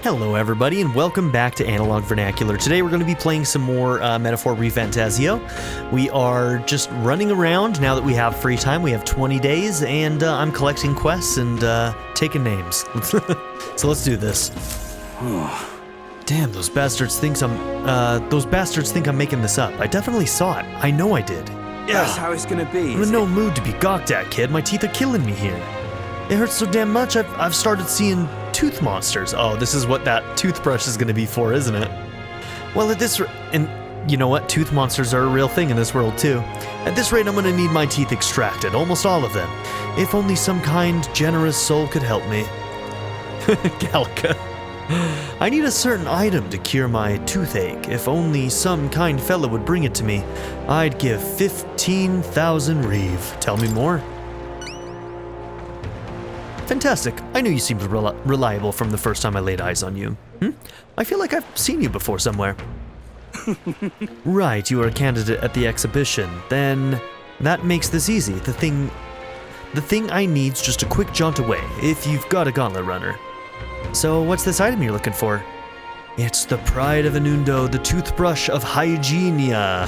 Hello everybody and welcome back to Analog Vernacular. Today we're going to be playing some more Metaphor ReFantazio. We are just running around now that we have free time. We have 20 days and I'm collecting quests and taking names. So let's do this. Damn, those bastards think I'm making this up. I definitely saw it. I know I did. That's how it's gonna be. I'm in no mood to be gawked at, kid. My teeth are killing me here. It hurts so damn much, I've started seeing tooth monsters. Oh, this is what that toothbrush is going to be for, isn't it? Well, and you know what? Tooth monsters are a real thing in this world, too. At this rate, I'm going to need my teeth extracted, almost all of them. If only some kind, generous soul could help me. Gallica. I need a certain item to cure my toothache. If only some kind fellow would bring it to me, I'd give 15,000 reeve. Tell me more. Fantastic. I knew you seemed reliable from the first time I laid eyes on you. I feel like I've seen you before somewhere. Right, you were a candidate at the exhibition. Then that makes this easy. The thing I need's just a quick jaunt away, if you've got a gauntlet runner. So what's this item you're looking for? It's the pride of Inundo, the toothbrush of Hygienia.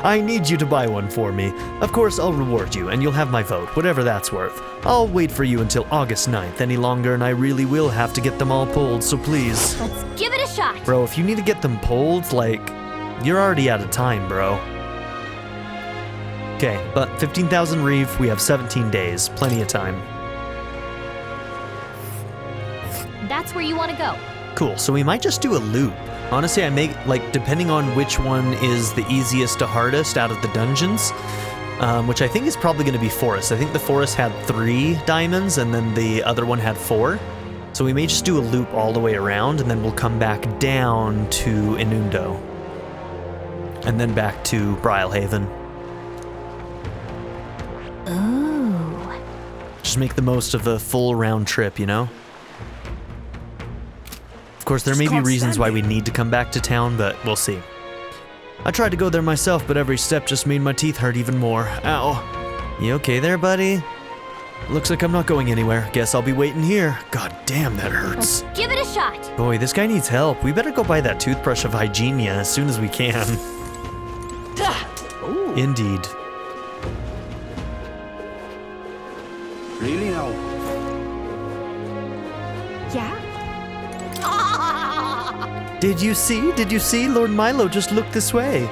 I need you to buy one for me. Of course, I'll reward you, and you'll have my vote, whatever that's worth. I'll wait for you until August 9th. Any longer, and I really will have to get them all pulled, so please. Let's give it a shot. Bro, if you need to get them pulled, like, you're already out of time, bro. Okay, but 15,000 reeve, we have 17 days. Plenty of time. That's where you want to go. Cool, so we might just do a loop. Honestly, I make, like, depending on which one is the easiest to hardest out of the dungeons, which I think is probably going to be Forest. I think the Forest had 3 diamonds, and then the other one had 4. So we may just do a loop all the way around, and then we'll come back down to Inundo. And then back to Brylehaven. Ooh. Just make the most of the full round trip, you know? Of course, there may be reasons why we need to come back to town, but we'll see. I tried to go there myself, but every step just made my teeth hurt even more. Ow. You okay there, buddy? Looks like I'm not going anywhere. Guess I'll be waiting here. God damn, that hurts. Let's give it a shot. Boy, this guy needs help. We better go buy that toothbrush of Hygienia as soon as we can. Ooh. Indeed. Really now? Yeah? Did you see? Did you see? Lord Milo just looked this way.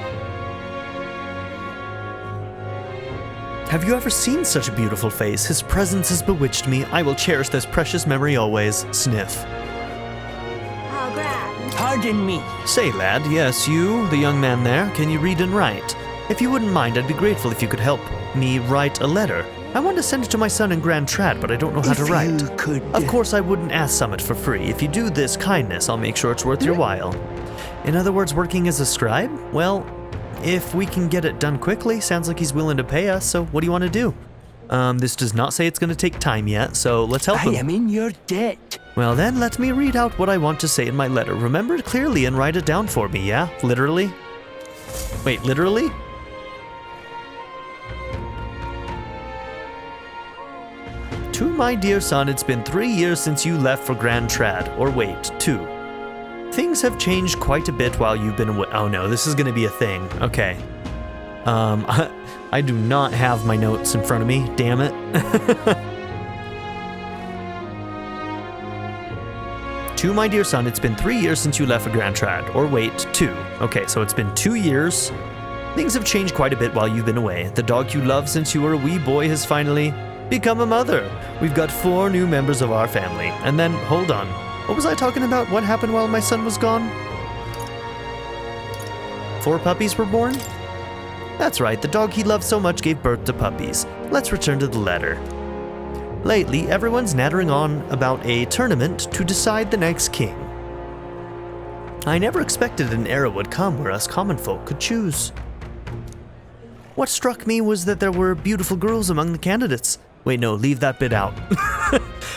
Have you ever seen such a beautiful face? His presence has bewitched me. I will cherish this precious memory always. Sniff. I'll grab. Pardon me. Say, lad, yes, you, the young man there, can you read and write? If you wouldn't mind, I'd be grateful if you could help me write a letter. I want to send it to my son in Grand Trad, but I don't know how to write. You could... Of course, I wouldn't ask Summit for free. If you do this kindness, I'll make sure it's worth your while. In other words, working as a scribe? Well, if we can get it done quickly, sounds like he's willing to pay us, so what do you want to do? This does not say it's going to take time yet, so let's help him. I am in your debt. Well then, let me read out what I want to say in my letter. Remember it clearly and write it down for me, yeah? Literally? Wait, literally? To my dear son, it's been 3 years since you left for Grand Trad. Or wait, 2. Things have changed quite a bit while you've been away. Oh no, this is going to be a thing. Okay. I do not have my notes in front of me. Damn it. To my dear son, it's been 3 years since you left for Grand Trad. Or wait, 2. Okay, so it's been 2 years. Things have changed quite a bit while you've been away. The dog you loved since you were a wee boy has finally... become a mother. We've got 4 new members of our family. And then, hold on. What was I talking about? What happened while my son was gone? 4 puppies were born? That's right, the dog he loved so much gave birth to puppies. Let's return to the letter. Lately, everyone's nattering on about a tournament to decide the next king. I never expected an era would come where us common folk could choose. What struck me was that there were beautiful girls among the candidates. Wait, no, leave that bit out.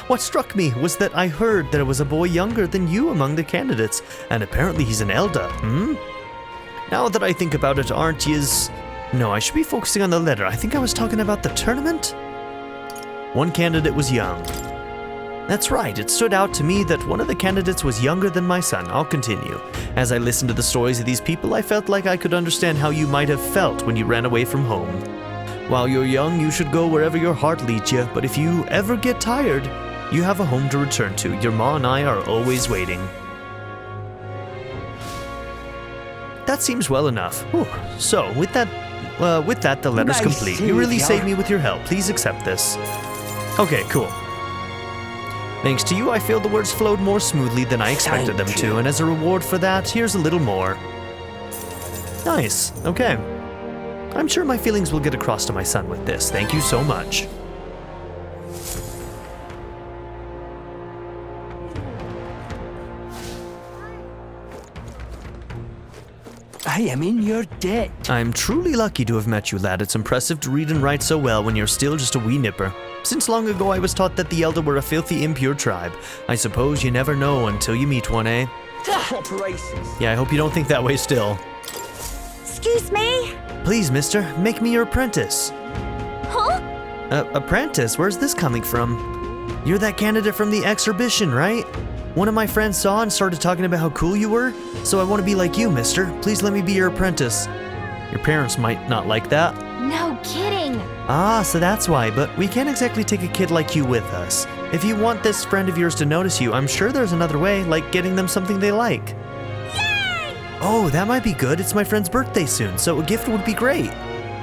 What struck me was that I heard there was a boy younger than you among the candidates, and apparently he's an elder, Now that I think about it, aren't yous... No, I should be focusing on the letter. I think I was talking about the tournament? One candidate was young. That's right, it stood out to me that one of the candidates was younger than my son. I'll continue. As I listened to the stories of these people, I felt like I could understand how you might have felt when you ran away from home. While you're young, you should go wherever your heart leads you, but if you ever get tired, you have a home to return to. Your ma and I are always waiting. That seems well enough. Whew. So, with that, the letter's complete. You really saved me with your help. Please accept this. Okay, cool. Thanks to you, I feel the words flowed more smoothly than I expected them to, and as a reward for that, here's a little more. Nice. Okay. I'm sure my feelings will get across to my son with this. Thank you so much. I am in your debt. I'm truly lucky to have met you, lad. It's impressive to read and write so well when you're still just a wee nipper. Since long ago I was taught that the Elder were a filthy, impure tribe. I suppose you never know until you meet one, eh? Yeah, I hope you don't think that way still. Excuse me? Please, mister, make me your apprentice. Huh? Apprentice? Where's this coming from? You're that candidate from the exhibition, right? One of my friends saw and started talking about how cool you were, so I want to be like you, mister. Please let me be your apprentice. Your parents might not like that. No kidding. Ah, so that's why, but we can't exactly take a kid like you with us. If you want this friend of yours to notice you, I'm sure there's another way, like getting them something they like. Yay! Oh, that might be good. It's my friend's birthday soon, so a gift would be great.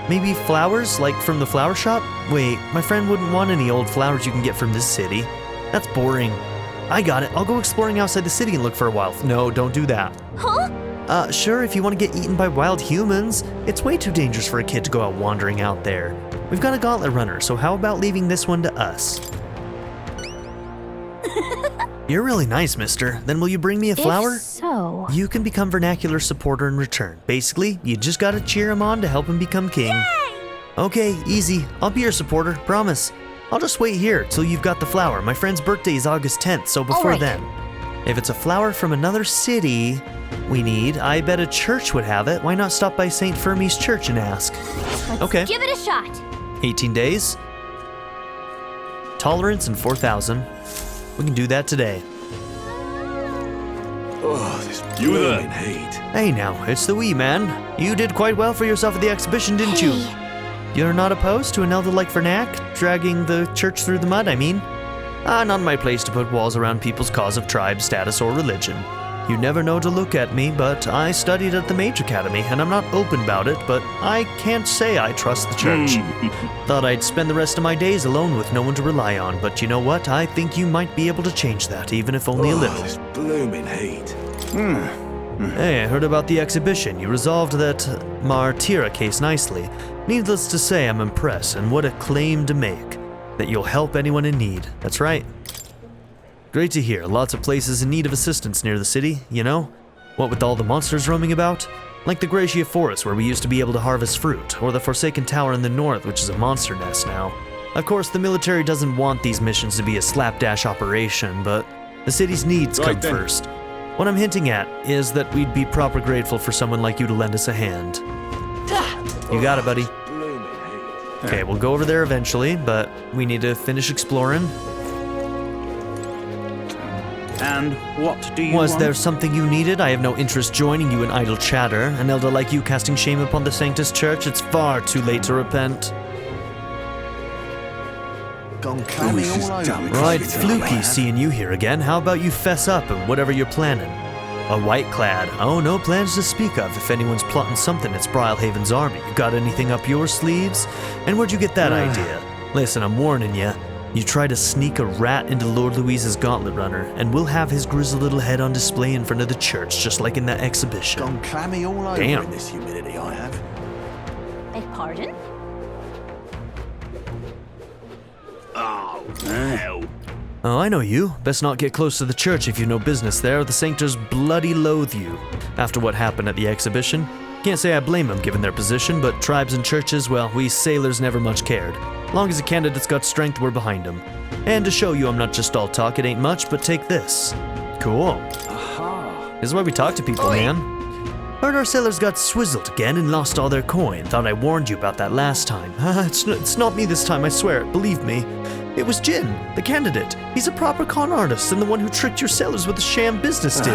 Maybe flowers, like from the flower shop? Wait, my friend wouldn't want any old flowers you can get from this city. That's boring. I got it. I'll go exploring outside the city and look for a while. No, don't do that. Huh? Sure, if you want to get eaten by wild humans. It's way too dangerous for a kid to go out wandering out there. We've got a gauntlet runner, so how about leaving this one to us? You're really nice, mister. Then will you bring me a flower? If so. You can become vernacular supporter in return. Basically, you just gotta cheer him on to help him become king. Yay! Okay, easy. I'll be your supporter, promise. I'll just wait here till you've got the flower. My friend's birthday is August 10th, so before Alright. then. If it's a flower from another city I bet a church would have it. Why not stop by St. Fermi's church and ask? Let's Okay. give it a shot. 18 days. Tolerance and 4,000. We can do that today. Oh, this blooming heat. Hey now, it's the wee man. You did quite well for yourself at the exhibition, didn't you? Hey. You're not opposed to an elder like Vernac dragging the church through the mud, I mean? Not my place to put walls around people's cause of tribe, status, or religion. You never know to look at me, but I studied at the Mage Academy, and I'm not open about it, but I can't say I trust the church. Thought I'd spend the rest of my days alone with no one to rely on, but you know what? I think you might be able to change that, even if only a little. This blooming heat. Hey, I heard about the exhibition. You resolved that Martyra case nicely. Needless to say, I'm impressed, and what a claim to make. That you'll help anyone in need. That's right. Great to hear. Lots of places in need of assistance near the city, you know? What with all the monsters roaming about? Like the Gracia Forest, where we used to be able to harvest fruit, or the Forsaken Tower in the north, which is a monster nest now. Of course, the military doesn't want these missions to be a slapdash operation, but the city's needs come first. What I'm hinting at is that we'd be proper grateful for someone like you to lend us a hand. You got it, buddy. Okay, we'll go over there eventually, but we need to finish exploring. And what do you Was want? there something you needed? I have no interest joining you in idle chatter. An elder like you casting shame upon the Sanctus Church, it's far too late to repent. Gone clammy all over. Right, fluky seeing you here again. How about you fess up and whatever you're planning? A white clad. Oh, no plans to speak of. If anyone's plotting something, it's Brylehaven's army. You got anything up your sleeves? And where'd you get that idea? Listen, I'm warning you. You try to sneak a rat into Lord Louise's gauntlet runner, and we'll have his grizzled little head on display in front of the church, just like in that exhibition. Gone clammy all over Damn. in this humidity I have. Beg pardon? Oh, hell. Oh, I know you. Best not get close to the church if you've no business there, or the Sanctors bloody loathe you. After what happened at the exhibition, can't say I blame them given their position, but tribes and churches, well, we sailors never much cared. Long as a candidate's got strength, we're behind him. And to show you I'm not just all talk, it ain't much, but take this. Cool. Aha. This is why we talk to people, man. Heard our sailors got swizzled again and lost all their coin. Thought I warned you about that last time. It's not me this time, I swear it, believe me. It was Jin, the candidate. He's a proper con artist and the one who tricked your sellers with a sham business deal.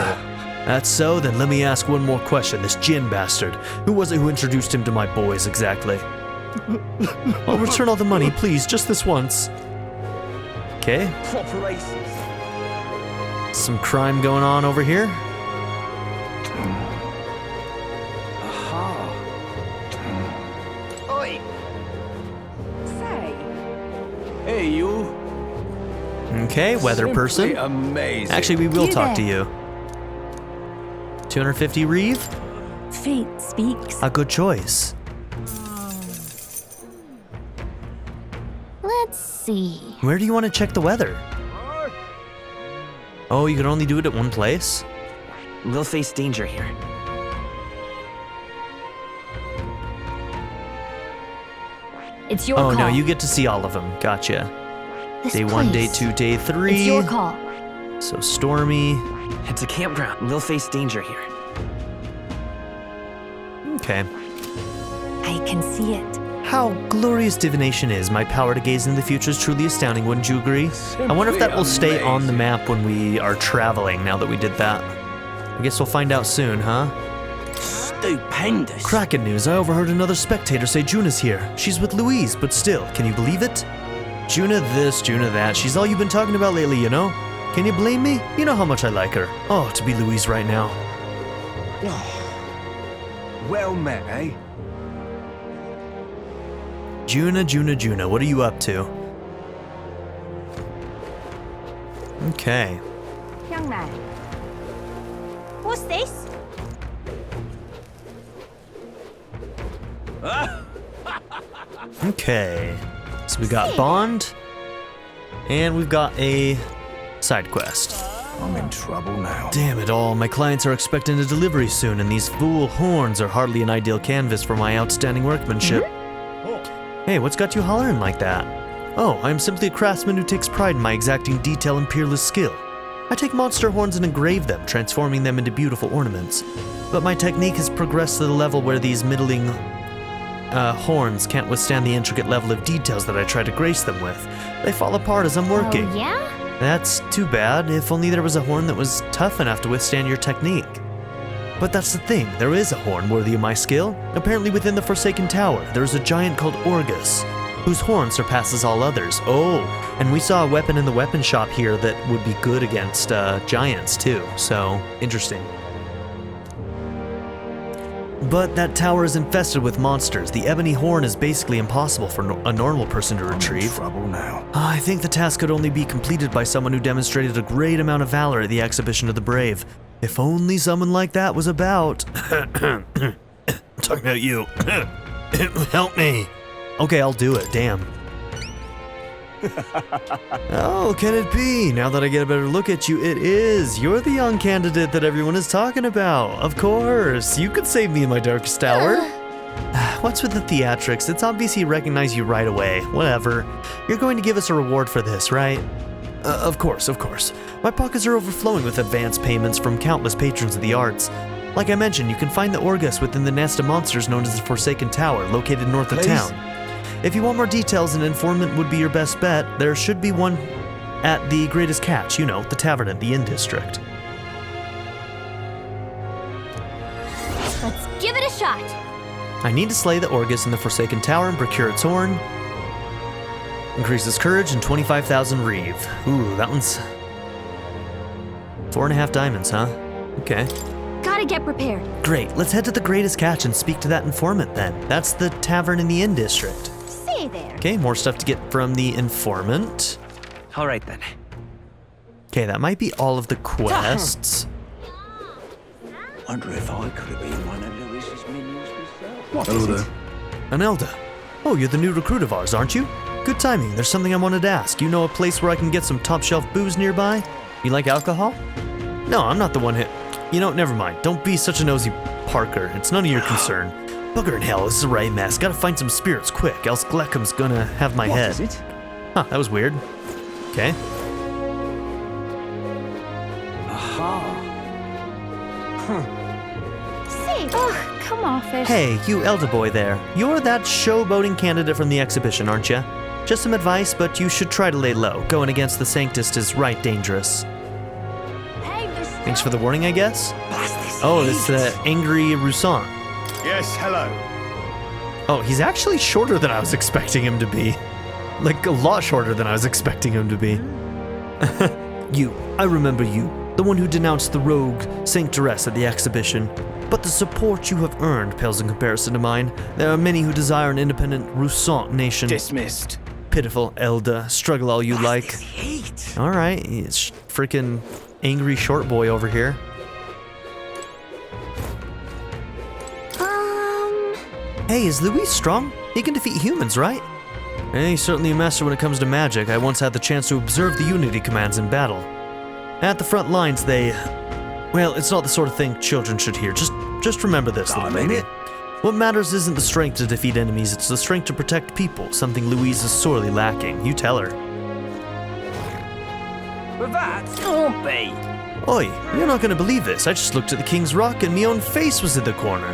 That's so, then let me ask one more question. This Jin bastard, who was it who introduced him to my boys exactly? I'll return all the money, please, just this once. Okay. Proper aces. Some crime going on over here. Aha. Oi. Say. Hey, you. Okay, weather Simply person. Amazing. Actually, we will You talk to there. you. 250 Reeve? Fate speaks. A good choice. Let's see. Where do you want to check the weather? Oh, you can only do it at one place? We'll face danger here. It's your Oh call. no, you get to see all of them. Gotcha. This Day 1, day place. 2, day 3. It's your call. So stormy. It's a campground. We'll face danger here. Okay. I can see it. How glorious divination is. My power to gaze into the future is truly astounding, wouldn't you agree? I wonder if that will stay on the map when we are traveling now that we did that. I guess we'll find out soon, huh? Stupendous. Cracking news, I overheard another spectator say Juna's here. She's with Louise, but still, can you believe it? Juna this, Juna that, she's all you've been talking about lately, you know? Can you blame me? You know how much I like her. Oh, to be Louise right now. Well met, eh? Juna, Juna, Juna, what are you up to? Okay. Young man. What's this? Okay. So we got Bond, and we've got a side quest. I'm in trouble now. Damn it all, my clients are expecting a delivery soon, and these fool horns are hardly an ideal canvas for my outstanding workmanship. Hey, what's got you hollering like that? Oh, I am simply a craftsman who takes pride in my exacting detail and peerless skill. I take monster horns and engrave them, transforming them into beautiful ornaments. But my technique has progressed to the level where these middling horns can't withstand the intricate level of details that I try to grace them with. They fall apart as I'm working. Oh, yeah? That's too bad. If only there was a horn that was tough enough to withstand your technique. But that's the thing, there is a horn worthy of my skill. Apparently within the Forsaken Tower, there's a giant called Orgus, whose horn surpasses all others. Oh, and we saw a weapon in the weapon shop here that would be good against giants too, so interesting. But that tower is infested with monsters. The ebony horn is basically impossible for a normal person to I'm in retrieve. trouble now. I think the task could only be completed by someone who demonstrated a great amount of valor at the Exhibition of the Brave. If only someone like that was about. I'm talking about you. Help me. Okay, I'll do it, damn. Oh, can it be? Now that I get a better look at you, it is. You're the young candidate that everyone is talking about. Of course, you could save me in my darkest hour. What's with the theatrics? It's obvious he recognized you right away. Whatever. You're going to give us a reward for this, right? Of course, of course. My pockets are overflowing with advance payments from countless patrons of the arts. Like I mentioned, you can find the Orgus within the nest of monsters known as the Forsaken Tower, located north of town. If you want more details, an informant would be your best bet. There should be one at the Greatest Catch, you know, the tavern in the Inn District. Let's give it a shot. I need to slay the Orgus in the Forsaken Tower and procure its horn. Increases courage and 25,000 Reeve. Ooh, that one's 4.5 diamonds, huh? Okay. Gotta get prepared. Great, let's head to the Greatest Catch and speak to that informant then. That's the tavern in the Inn District. See there. Okay, more stuff to get from the informant. All right then. Okay, that might be all of the quests. Wonder if I could have been one of Lewis's minions myself. What Hello is there. it? Anelda. Oh, you're the new recruit of ours, aren't you? Good timing, there's something I wanted to ask. You know a place where I can get some top shelf booze nearby? You like alcohol? No, I'm not the one hit. You know, never mind. Don't be such a nosy Parker. It's none of your concern. Bugger in hell, this is a right mess. Gotta find some spirits quick, else Gleckham's gonna have my What head. is it? Huh, that was weird. Okay. Aha. See. Ugh, come off it. Hey, you elder boy there. You're that showboating candidate from the exhibition, aren't you? Just some advice, but you should try to lay low. Going against the Sanctist is right dangerous. Thanks for the warning, I guess? Oh, it's the angry Roussan. Yes, hello. Oh, he's actually shorter than I was expecting him to be. Like, a lot shorter than I was expecting him to be. You, I remember you. The one who denounced the rogue Sanctoress at the exhibition. But the support you have earned pales in comparison to mine. There are many who desire an independent Roussan nation. Dismissed. Pitiful Elda, struggle all you like. Alright, it's freaking angry short boy over here. Hey, is Louis strong? He can defeat humans, right? He's certainly a master when it comes to magic. I once had the chance to observe the Unity commands in battle. At the front lines, well, it's not the sort of thing children should hear. Just remember this, little lady. What matters isn't the strength to defeat enemies, it's the strength to protect people, something Louise is sorely lacking. You tell her. But that's Stompy! Oi, you're not gonna believe this. I just looked at the King's Rock and my own face was in the corner.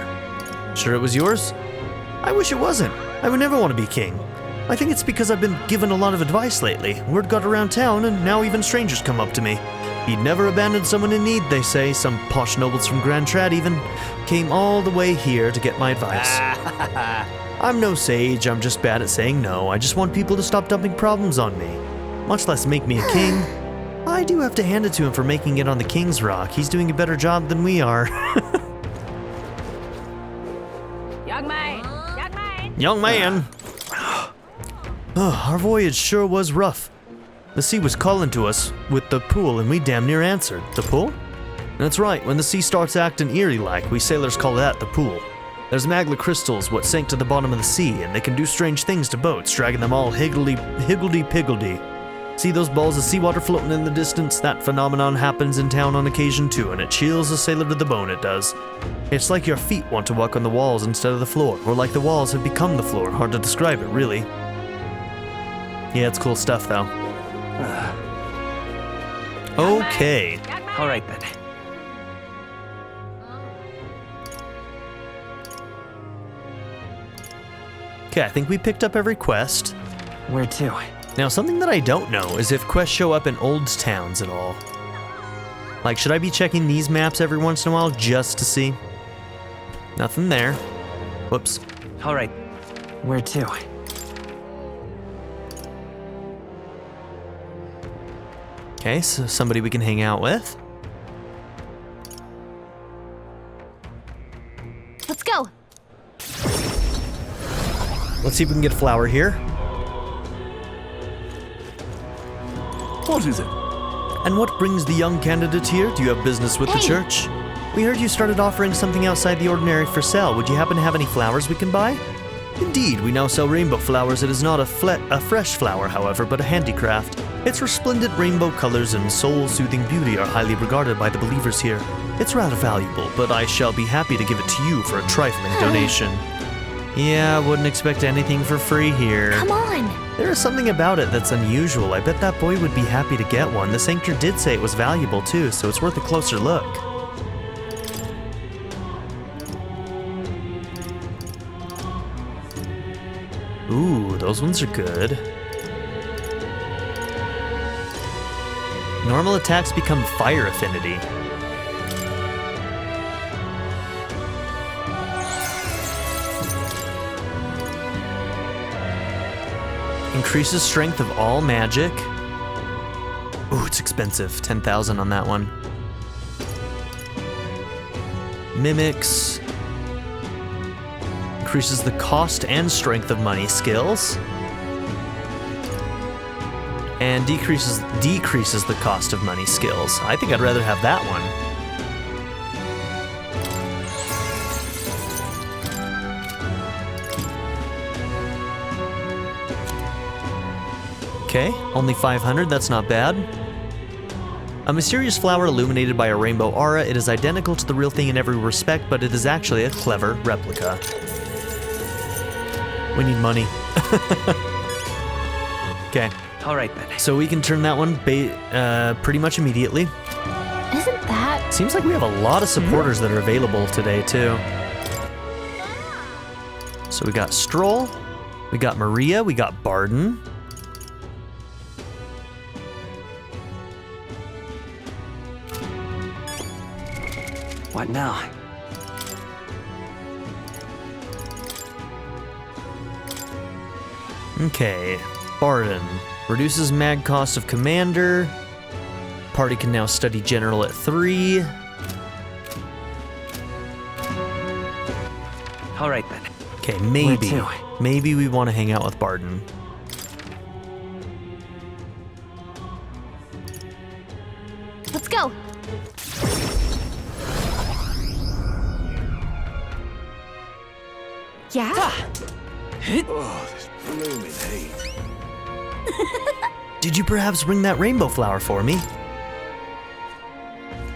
Sure it was yours? I wish it wasn't. I would never want to be king. I think it's because I've been given a lot of advice lately. Word got around town and now even strangers come up to me. He'd never abandoned someone in need, they say. Some posh nobles from Grand Trad even came all the way here to get my advice. I'm no sage, I'm just bad at saying no. I just want people to stop dumping problems on me, much less make me a king. I do have to hand it to him for making it on the King's Rock. He's doing a better job than we are. Young man! Our voyage sure was rough. The sea was calling to us with the pool and we damn near answered. The pool? That's right, when the sea starts acting eerie-like, we sailors call that the pool. There's magma crystals what sank to the bottom of the sea, and they can do strange things to boats, dragging them all higgledy-piggledy. See those balls of seawater floating in the distance? That phenomenon happens in town on occasion too, and it chills a sailor to the bone, it does. It's like your feet want to walk on the walls instead of the floor, or like the walls have become the floor. Hard to describe it, really. Yeah, it's cool stuff, though. Okay. All right, then. Okay, I think we picked up every quest. Where to? Now, something that I don't know is if quests show up in old towns at all. Like, should I be checking these maps every once in a while just to see? Nothing there. Whoops. All right. Where to? Okay, so somebody we can hang out with. Let's go. Let's see if we can get a flower here. What is it? And what brings the young candidate here? Do you have business with the Hey. church? We heard you started offering something outside the ordinary for sale. Would you happen to have any flowers we can buy? Indeed, we now sell rainbow flowers. It is not a fresh flower, however, but a handicraft. Its resplendent rainbow colors and soul-soothing beauty are highly regarded by the believers here. It's rather valuable, but I shall be happy to give it to you for a trifling donation. Yeah, I wouldn't expect anything for free here. Come on. There is something about it that's unusual. I bet that boy would be happy to get one. The Sanctor did say it was valuable too, so it's worth a closer look. Ooh, those ones are good. Normal attacks become fire affinity. Increases strength of all magic. Ooh, it's expensive. 10,000 on that one. Mimics. Increases the cost and strength of money skills. And decreases the cost of money skills. I think I'd rather have that one. Okay, only 500, that's not bad. A mysterious flower illuminated by a rainbow aura. It is identical to the real thing in every respect, but it is actually a clever replica. We need money. Okay. All right, then. So we can turn that one pretty much immediately. Isn't that... Seems like we have a lot of supporters that are available today, too. So we got Stroll, we got Maria, we got Barden. What now? Okay, Barden. Reduces mag cost of commander. Party can now study general at 3. All right then. Okay, Where to? maybe we want to hang out with Barden. Let's go. Yeah? Oh, this blooming heat. Did you perhaps bring that rainbow flower for me?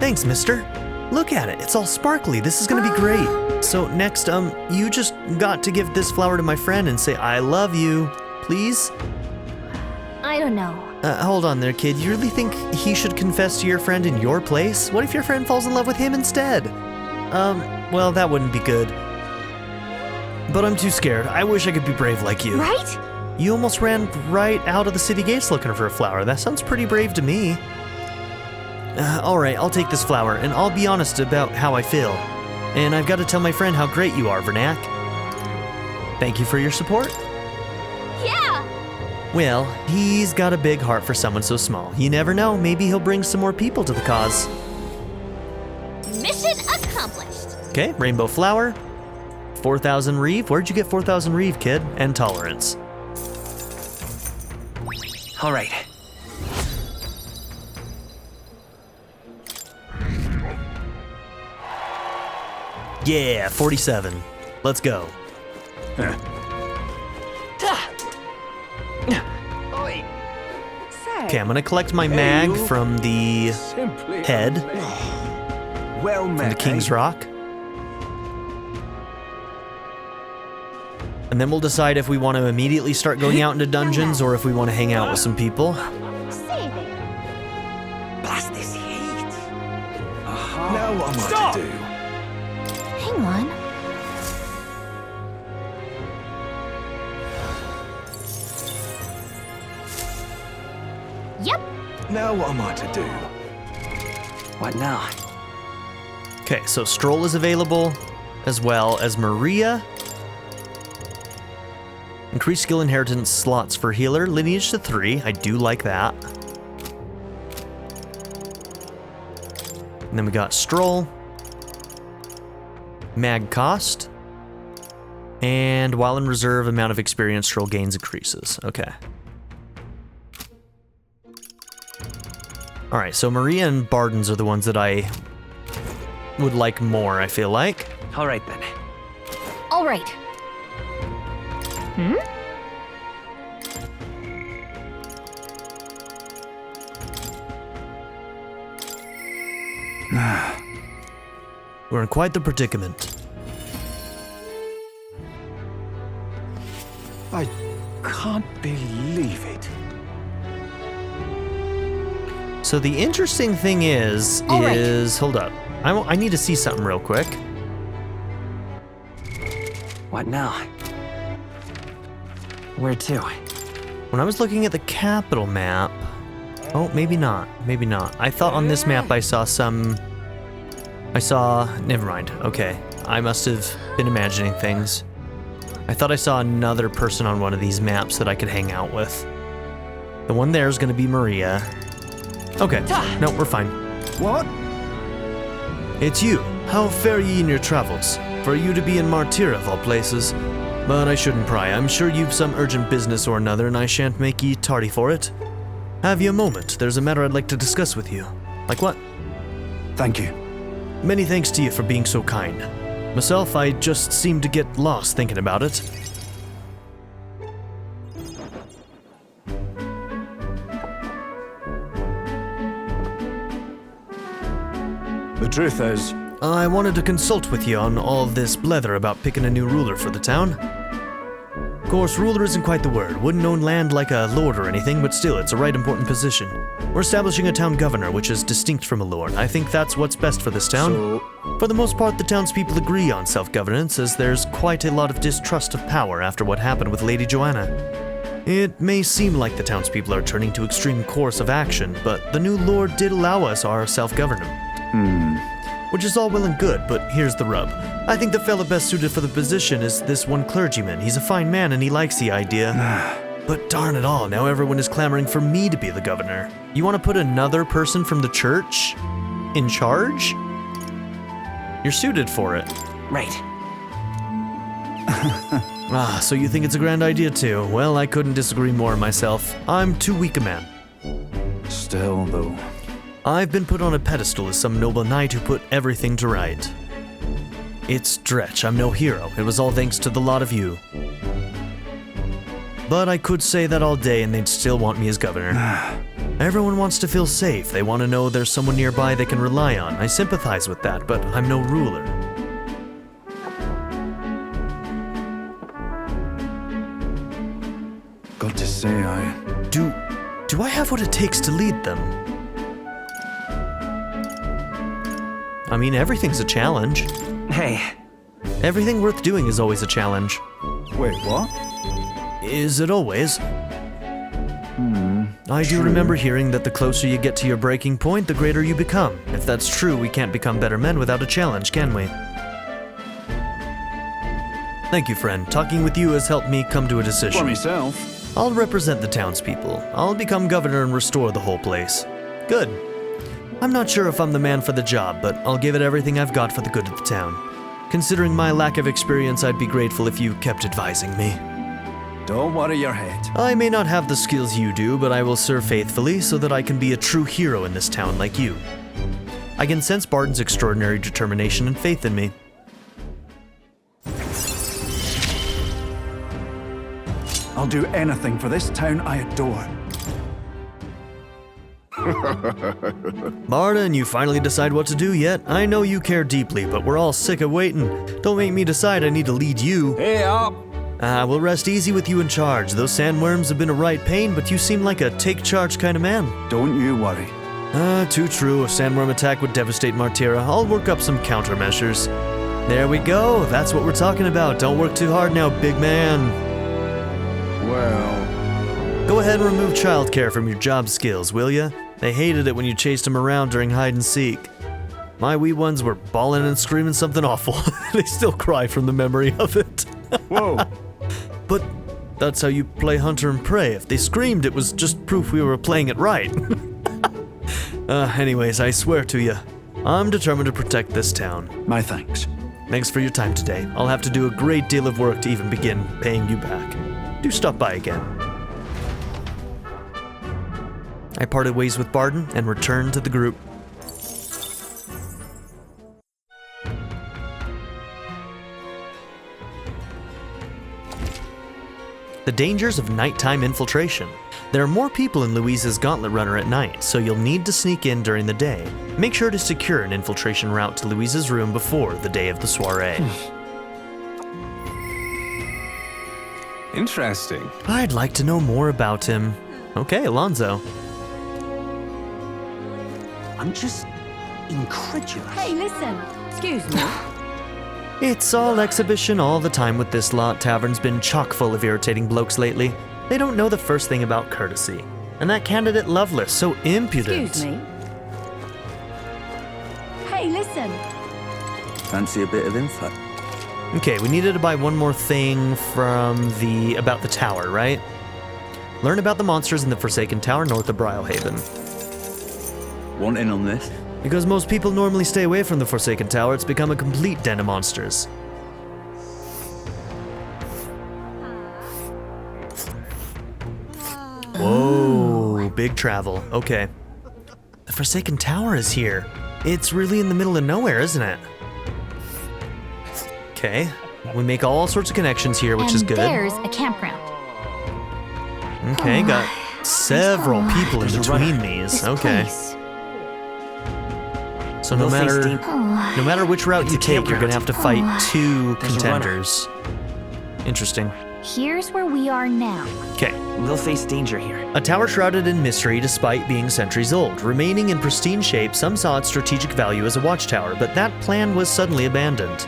Thanks, mister. Look at it, it's all sparkly. This is gonna be great. So next, you just got to give this flower to my friend and say, I love you, please? I don't know. Hold on there, kid. You really think he should confess to your friend in your place? What if your friend falls in love with him instead? Well, that wouldn't be good. But I'm too scared. I wish I could be brave like you. Right? You almost ran right out of the city gates looking for a flower. That sounds pretty brave to me. Alright, I'll take this flower, and I'll be honest about how I feel. And I've got to tell my friend how great you are, Vernak. Thank you for your support. Yeah! Well, he's got a big heart for someone so small. You never know, maybe he'll bring some more people to the cause. Mission accomplished. Okay, rainbow flower. 4,000 reeve. Where'd you get 4,000 reeve, kid? And tolerance. All right. Yeah, 47. Let's go. Okay, I'm gonna collect my mag from the Simply head, amazing. Well met, from the King's Rock. And then we'll decide if we want to immediately start going out into dungeons or if we want to hang out with some people. Save it. Blast this heat. Now what am I to do? Hang on. Yep. Now what am I to do? What now? Okay, so Stroll is available, as well as Maria. Increased skill inheritance slots for healer, lineage to 3. I do like that. And then we got Stroll. Mag cost. And while in reserve, amount of experience Stroll gains increases. Okay. Alright, so Maria and Barden's are the ones that I would like more, I feel like. All right then. All right. Hmm? We're in quite the predicament. I can't believe it. So the interesting thing is, All right. hold up. I need to see something real quick. What now? Where to? When I was looking at the capital map, oh, maybe not, maybe not. I thought on this map I saw never mind, okay. I must have been imagining things. I thought I saw another person on one of these maps that I could hang out with. The one there is gonna be Maria. Okay, no, we're fine. What? It's you. How fare ye in your travels? For you to be in Martyr of all places. But I shouldn't pry. I'm sure you've some urgent business or another, and I shan't make ye tardy for it. Have ye a moment? There's a matter I'd like to discuss with you. Like what? Thank you. Many thanks to you for being so kind. Myself, I just seem to get lost thinking about it. The truth is, I wanted to consult with you on all this blether about picking a new ruler for the town. Of course, ruler isn't quite the word. Wouldn't own land like a lord or anything, but still, it's a right important position. We're establishing a town governor, which is distinct from a lord. I think that's what's best for this town. so For the most part, the townspeople agree on self-governance, as there's quite a lot of distrust of power after what happened with Lady Joanna. It may seem like the townspeople are turning to extreme course of action, but the new lord did allow us our self-government. which is all well and good, but here's the rub. I think the fella best suited for the position is this one clergyman. He's a fine man and he likes the idea. But darn it all, now everyone is clamoring for me to be the governor. You want to put another person from the church in charge? You're suited for it. Right. So you think it's a grand idea too? Well, I couldn't disagree more myself. I'm too weak a man. Still, though. I've been put on a pedestal as some noble knight who put everything to right. It's dretch, I'm no hero. It was all thanks to the lot of you. But I could say that all day and they'd still want me as governor. Everyone wants to feel safe. They want to know there's someone nearby they can rely on. I sympathize with that, but I'm no ruler. Got to say, Do I have what it takes to lead them? I mean, everything's a challenge. Hey, Everything worth doing is always a challenge. Wait, what? Is it always? I do remember hearing that the closer you get to your breaking point, the greater you become. If that's true, we can't become better men without a challenge, can we? Thank you, friend. Talking with you has helped me come to a decision. For myself. I'll represent the townspeople. I'll become governor and restore the whole place. Good. I'm not sure if I'm the man for the job, but I'll give it everything I've got for the good of the town. Considering my lack of experience, I'd be grateful if you kept advising me. Don't worry your head. I may not have the skills you do, but I will serve faithfully so that I can be a true hero in this town like you. I can sense Barton's extraordinary determination and faith in me. I'll do anything for this town I adore. Barton, you finally decide what to do yet? I know you care deeply, but we're all sick of waiting. Don't make me decide I need to lead you. Hey up! We'll rest easy with you in charge. Those sandworms have been a right pain, but you seem like a take charge kind of man. Don't you worry. Too true. A sandworm attack would devastate Martira. I'll work up some countermeasures. There we go. That's what we're talking about. Don't work too hard now, big man. Well... Go ahead and remove childcare from your job skills, will ya? They hated it when you chased them around during hide and seek. My wee ones were bawling and screaming something awful. They still cry from the memory of it. Whoa! But that's how you play hunter and prey. If they screamed, it was just proof we were playing it right. Anyways, I swear to you, I'm determined to protect this town. My thanks. Thanks for your time today. I'll have to do a great deal of work to even begin paying you back. Do stop by again. I parted ways with Barton and returned to the group. The dangers of nighttime infiltration. There are more people in Louise's Gauntlet Runner at night, so you'll need to sneak in during the day. Make sure to secure an infiltration route to Louise's room before the day of the soiree. Interesting. I'd like to know more about him. Okay, Alonzo. I'm just incredulous. Hey, listen. Excuse me. It's all exhibition all the time with this lot. Tavern's been chock full of irritating blokes lately. They don't know the first thing about courtesy. And that candidate Lovelace, so impudent. Excuse me. Hey, listen. Fancy a bit of info? Okay, we needed to buy one more thing from about the tower, right? Learn about the monsters in the Forsaken Tower north of Brylehaven. Want in on this? Because most people normally stay away from the Forsaken Tower, it's become a complete den of monsters. Whoa, big travel. Okay. The Forsaken Tower is here. It's really in the middle of nowhere, isn't it? Okay. We make all sorts of connections here, which is good. There's a campground. Okay, got several people in between these. Okay. Place. So no matter which route you take, you're gonna have to fight two There's a runner. contenders. Interesting. Here's where we are now. Okay. We'll face danger here. A tower shrouded in mystery despite being centuries old. Remaining in pristine shape, some saw its strategic value as a watchtower, but that plan was suddenly abandoned.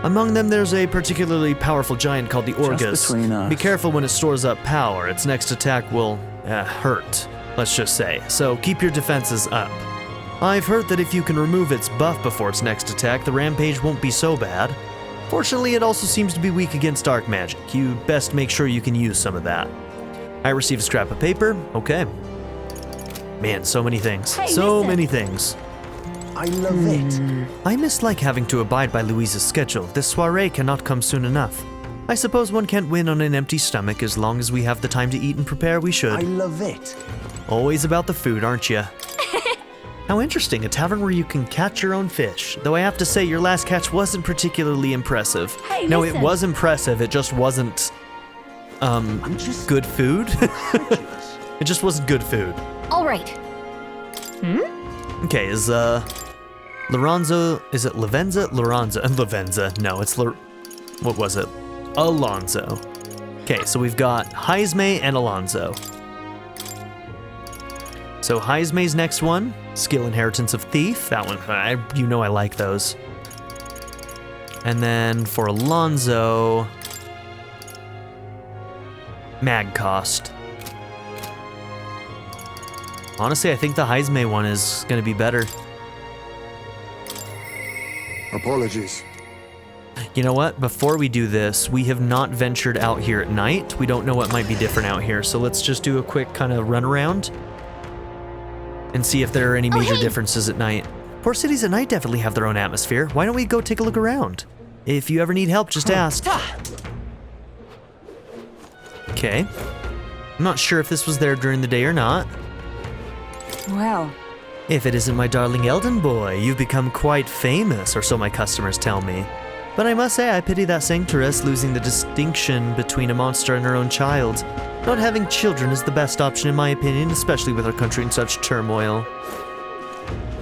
Among them, there's a particularly powerful giant called the Orgus. between us. Be careful when it stores up power. Its next attack will hurt, let's just say. So keep your defenses up. I've heard that if you can remove its buff before its next attack, the rampage won't be so bad. Fortunately, it also seems to be weak against dark magic. You'd best make sure you can use some of that. I received a scrap of paper. Okay. Man, so many things. Hey, so listen. many things. I love it. I mislike having to abide by Louise's schedule. This soiree cannot come soon enough. I suppose one can't win on an empty stomach. As long as we have the time to eat and prepare, we should. I love it. Always about the food, aren't you? How interesting, a tavern where you can catch your own fish. Though I have to say, your last catch wasn't particularly impressive. Hey, no, listen. it was impressive, it just wasn't, I'm just good food. incredulous. It just wasn't good food. All right. Okay, is, Lorenzo, is it Lavenza? Lorenzo, Lavenza, no, it's what was it? Alonzo. Okay, so we've got Heisme and Alonzo. So Heisme's next one, Skill Inheritance of Thief. That one, you know I like those. And then for Alonzo, Mag Cost. Honestly, I think the Heisme one is going to be better. Apologies. You know what? Before we do this, we have not ventured out here at night. We don't know what might be different out here, so let's just do a quick kind of run around and see if there are any major hey. differences at night. Port cities at night definitely have their own atmosphere. Why don't we go take a look around? If you ever need help, just ask. Okay. I'm not sure if this was there during the day or not. Well, If it isn't my darling Eldon boy, you've become quite famous, or so my customers tell me. But I must say, I pity that sanctoress losing the distinction between a monster and her own child. Not having children is the best option in my opinion, especially with our country in such turmoil.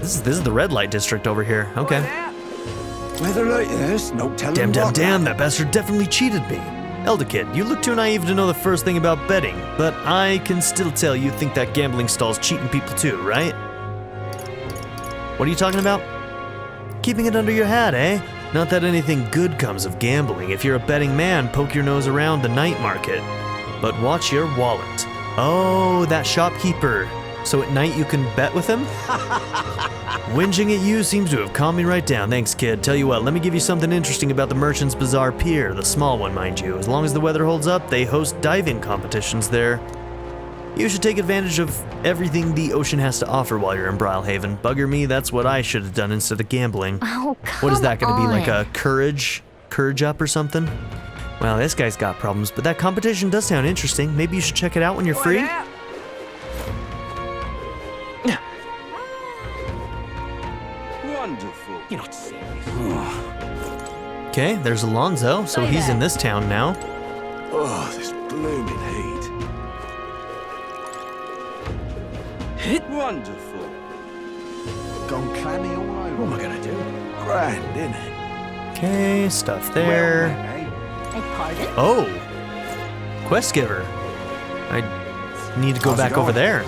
This is the red light district over here. Okay. Weather like this, no telling what. Damn, that bastard definitely cheated me. Elder kid, you look too naive to know the first thing about betting, but I can still tell you think that gambling stall's cheating people too, right? What are you talking about? Keeping it under your hat, eh? Not that anything good comes of gambling. If you're a betting man, poke your nose around the night market. But watch your wallet. Oh, that shopkeeper. So at night you can bet with him? Whinging at you seems to have calmed me right down. Thanks, kid. Tell you what, let me give you something interesting about the Merchant's Bazaar Pier, the small one, mind you. As long as the weather holds up, they host diving competitions there. You should take advantage of everything the ocean has to offer while you're in Brilhaven. Bugger me, that's what I should have done instead of gambling. Oh, come What is that going to be, like on. a courage up or something? Well, this guy's got problems, but that competition does sound interesting. Maybe you should check it out when you're free. Wonderful. You're not serious. Okay, there's Alonzo, so he's in this town now. Oh, this blooming heat. Wonderful. Gone clammy all over. What am I gonna do? Grand, innit? Okay, stuff there. Well, eh? Beg pardon? Oh, quest giver. I need to go How's it back over going? there.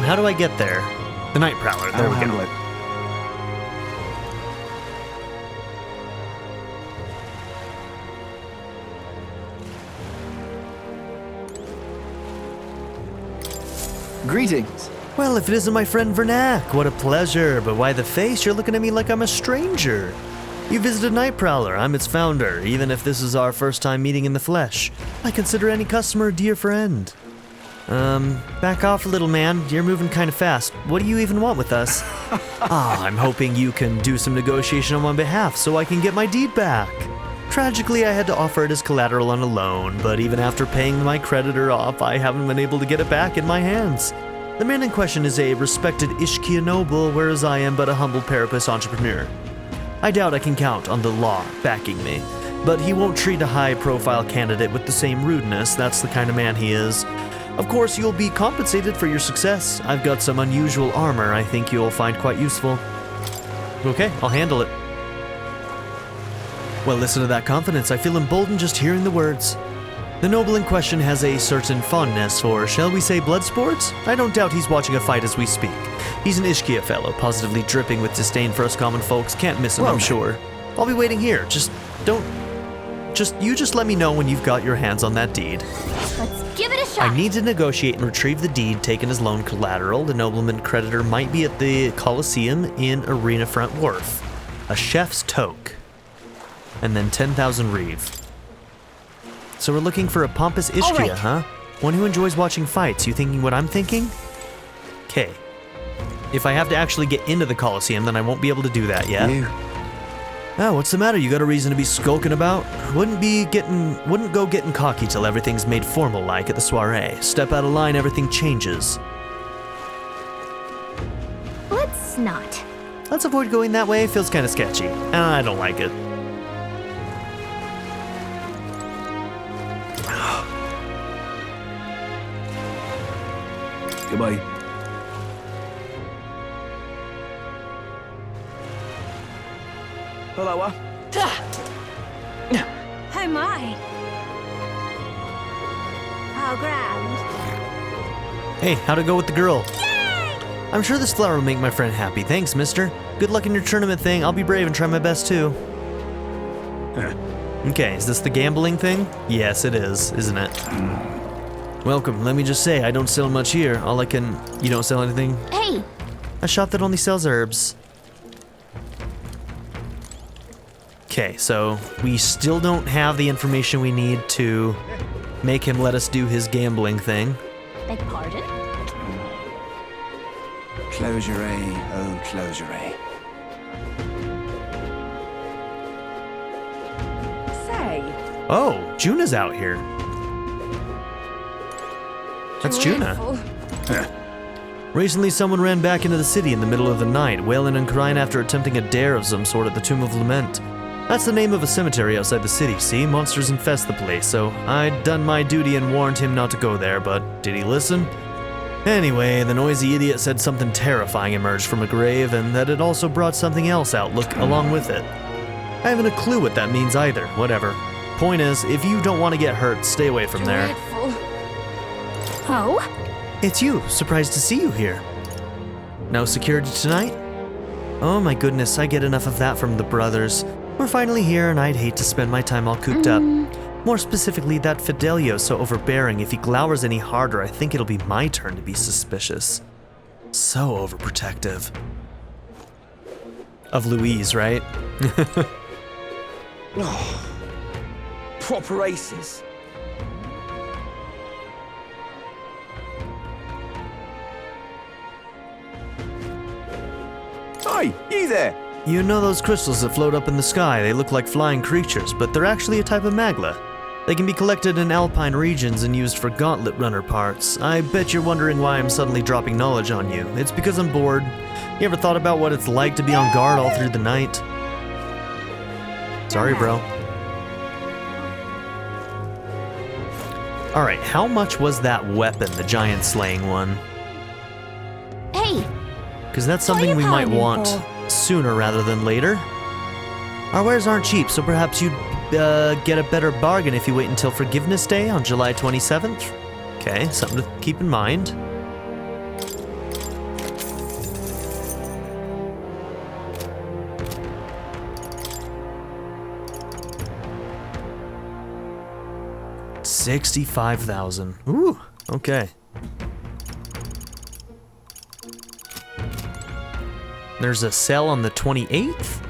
How do I get there? The Night Prowler, there I'll we handle go. it. Greetings. Well, if it isn't my friend Vernac, what a pleasure. But why the face? You're looking at me like I'm a stranger. You visited Night Prowler, I'm its founder. Even if this is our first time meeting in the flesh, I consider any customer a dear friend. Back off, little man. You're moving kind of fast. What do you even want with us? I'm hoping you can do some negotiation on my behalf so I can get my deed back. Tragically, I had to offer it as collateral on a loan, but even after paying my creditor off, I haven't been able to get it back in my hands. The man in question is a respected Ishkia noble, whereas I am but a humble Parapus entrepreneur. I doubt I can count on the law backing me, but he won't treat a high-profile candidate with the same rudeness. That's the kind of man he is. Of course, you'll be compensated for your success. I've got some unusual armor I think you'll find quite useful. Okay, I'll handle it. Well, listen to that confidence. I feel emboldened just hearing the words. The noble in question has a certain fondness for, shall we say, blood sports? I don't doubt he's watching a fight as we speak. He's an Ishkia fellow, positively dripping with disdain for us common folks. Can't miss him, Well I'm then. sure. I'll be waiting here. Just don't You just let me know when you've got your hands on that deed. Let's give it a shot. I need to negotiate and retrieve the deed taken as loan collateral. The nobleman creditor might be at the Colosseum in Arena Front Wharf. A chef's toque. And then 10,000 reeve. So we're looking for a pompous Ischia, right. huh? One who enjoys watching fights. You thinking what I'm thinking? Okay. If I have to actually get into the Colosseum, then I won't be able to do that yet. You. Oh, what's the matter? You got a reason to be skulking about? Wouldn't go getting cocky till everything's made formal like at the soiree. Step out of line, everything changes. Let's not. Let's avoid going that way, feels kind of sketchy. And I don't like it. Goodbye. Hello, Oh my. How grand. Hey, how'd it go with the girl? I'm sure this flower will make my friend happy. Thanks, mister. Good luck in your tournament thing. I'll be brave and try my best too. Okay, is this the gambling thing? Yes, it is, isn't it? Welcome. Let me just say, I don't sell much here. You don't sell anything? Hey, A shop that only sells herbs. Okay, so we still don't have the information we need to make him let us do his gambling thing. beg pardon? Closeray, oh closeray. Say, Oh, Juna's out here. That's Juna. dreadful. Recently, someone ran back into the city in the middle of the night, wailing and crying after attempting a dare of some sort at the Tomb of Lament. That's the name of a cemetery outside the city, see? Monsters infest the place, so I'd done my duty and warned him not to go there, but did he listen? Anyway, the noisy idiot said something terrifying emerged from a grave, and that it also brought something else out along with it. I haven't a clue what that means either, whatever. Point is, if you don't want to get hurt, stay away from there. Dreadful. Oh? It's you. Surprised to see you here. No security tonight? Oh my goodness, I get enough of that from the brothers. We're finally here and I'd hate to spend my time all cooped up. More specifically, that Fidelio's so overbearing. If he glowers any harder, I think it'll be my turn to be suspicious. So overprotective. Of Louise, right? Proper aces. Hi, you there? You know those crystals that float up in the sky? They look like flying creatures, but they're actually a type of magla. They can be collected in alpine regions and used for gauntlet runner parts. I bet you're wondering why I'm suddenly dropping knowledge on you. It's because I'm bored. You ever thought about what it's like to be on guard all through the night? Sorry, bro. Alright, how much was that weapon, the giant slaying one? Hey, Because that's something we might want sooner rather than later. Our wares aren't cheap, so perhaps you'd get a better bargain if you wait until Forgiveness Day on July 27th. Okay, something to keep in mind. $65,000. Ooh, okay. There's a sale on the 28th?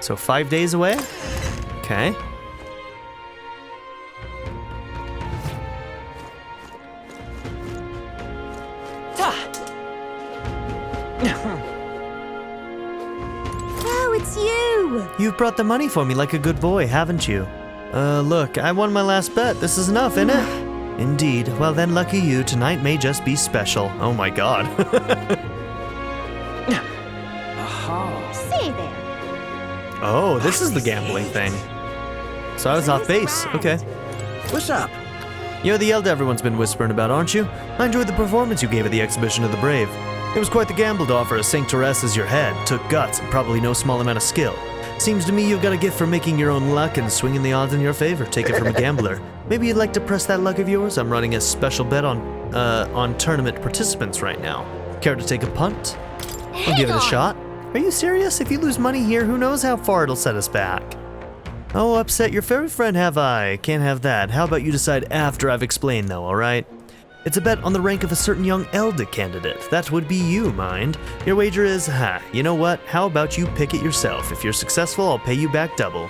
So 5 days away? Okay. oh, it's you! You've brought the money for me like a good boy, haven't you? Look, I won my last bet. This is enough, isn't it? Indeed. Well then, lucky you. Tonight may just be special. Oh my god. Say there. Oh, this is the gambling thing. So I was off base. Okay. What's up? You're the elder everyone's been whispering about, aren't you? I enjoyed the performance you gave at the exhibition of the brave. It was quite the gamble to offer a Sanctoress as your head. Took guts and probably no small amount of skill. Seems to me you've got a gift for making your own luck and swinging the odds in your favor. Take it from a gambler. Maybe you'd like to press that luck of yours? I'm running a special bet on tournament participants right now. Care to take a punt? I'll give it a shot. Are you serious? If you lose money here, who knows how far it'll set us back? Oh, upset your fairy friend have I? Can't have that. How about you decide after I've explained though, alright? It's a bet on the rank of a certain young elder candidate. That would be you, mind. Your wager is, you know what? How about you pick it yourself? If you're successful, I'll pay you back double.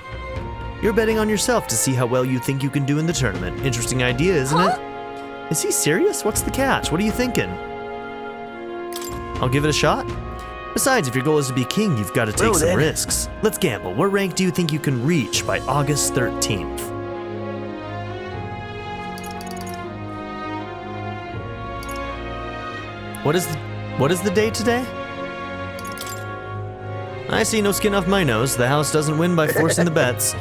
You're betting on yourself to see how well you think you can do in the tournament. Interesting idea, isn't it? Is he serious? What's the catch? What are you thinking? I'll give it a shot? Besides, if your goal is to be king, you've got to take some risks. Let's gamble. What rank do you think you can reach by August 13th? What is the date today? I see no skin off my nose. The house doesn't win by forcing the bets.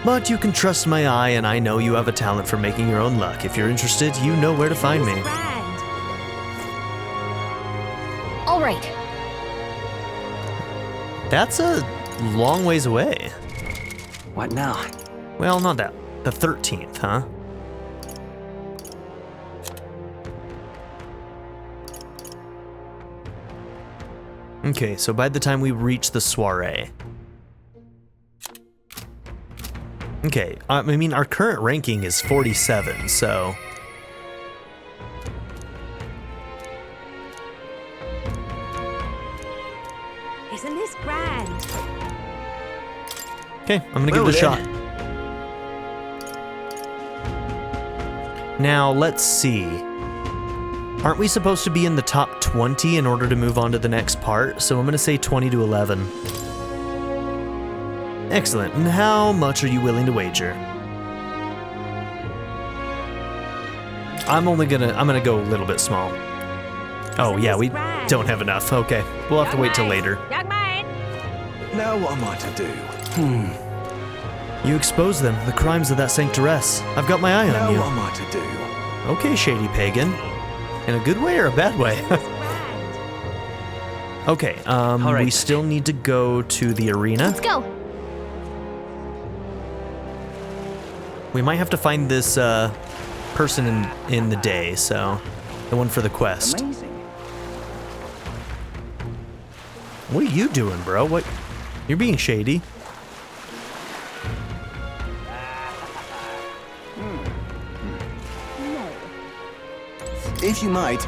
But you can trust my eye, and I know you have a talent for making your own luck. If you're interested, you know where to find me. All right. That's a long ways away. What now? Well, not that. The 13th, huh? Okay, so by the time we reach the soiree. Okay, I mean, our current ranking is 47, so... Isn't this grand? Okay, I'm gonna give it a shot. Now, let's see. Aren't we supposed to be in the top 20 in order to move on to the next part? So I'm gonna say 20 to 11. Excellent, and how much are you willing to wager? I'm gonna go a little bit small. Oh yeah, we don't have enough. Okay, we'll have to wait till later. Now what am I to do? You expose them, the crimes of that sanctoress. I've got my eye on Now you. what am I to do? Okay, shady pagan. In a good way or a bad way? Okay, right, we still need to go to the arena. Let's go. We might have to find this person in the day, so the one for the quest. Amazing. What are you doing, bro? What? You're being shady. If you might.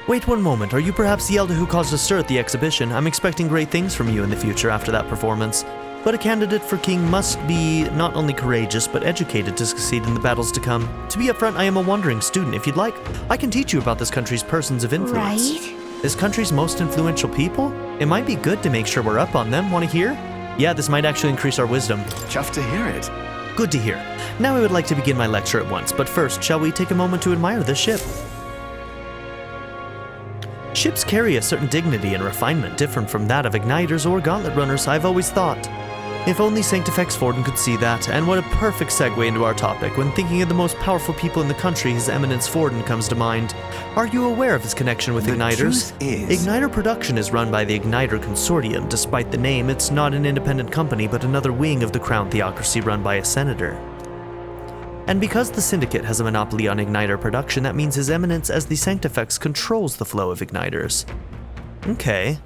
Wait one moment. Are you perhaps the elder who caused a stir at the exhibition? I'm expecting great things from you in the future after that performance. But a candidate for king must be not only courageous, but educated to succeed in the battles to come. To be upfront, I am a wandering student. If you'd like, I can teach you about this country's persons of influence. Right. This country's most influential people? It might be good to make sure we're up on them. Want to hear? Yeah, this might actually increase our wisdom. Chuffed to hear it. Good to hear. Now I would like to begin my lecture at once, but first, shall we take a moment to admire this ship? Ships carry a certain dignity and refinement different from that of igniters or gauntlet runners, I've always thought. If only Sanctifex Forden could see that, and what a perfect segue into our topic. When thinking of the most powerful people in the country, His Eminence Forden comes to mind. Are you aware of his connection with The igniters? truth is- Igniter production is run by the Igniter Consortium. Despite the name, it's not an independent company, but another wing of the Crown Theocracy run by a senator. And because the Syndicate has a monopoly on Igniter production, that means His Eminence as the Sanctifex controls the flow of Igniters. Okay.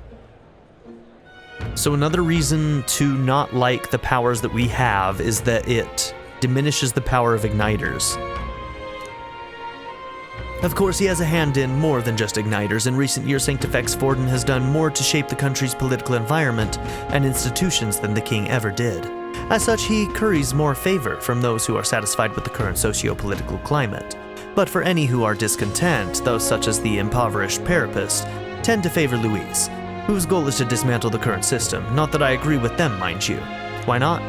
So another reason to not like the powers that we have is that it diminishes the power of Igniters. Of course, he has a hand in more than just Igniters. In recent years, Sanctifex Forden has done more to shape the country's political environment and institutions than the king ever did. As such, he curries more favor from those who are satisfied with the current socio-political climate. But for any who are discontent, those such as the impoverished Parapist tend to favor Louise, whose goal is to dismantle the current system. Not that I agree with them, mind you. Why not?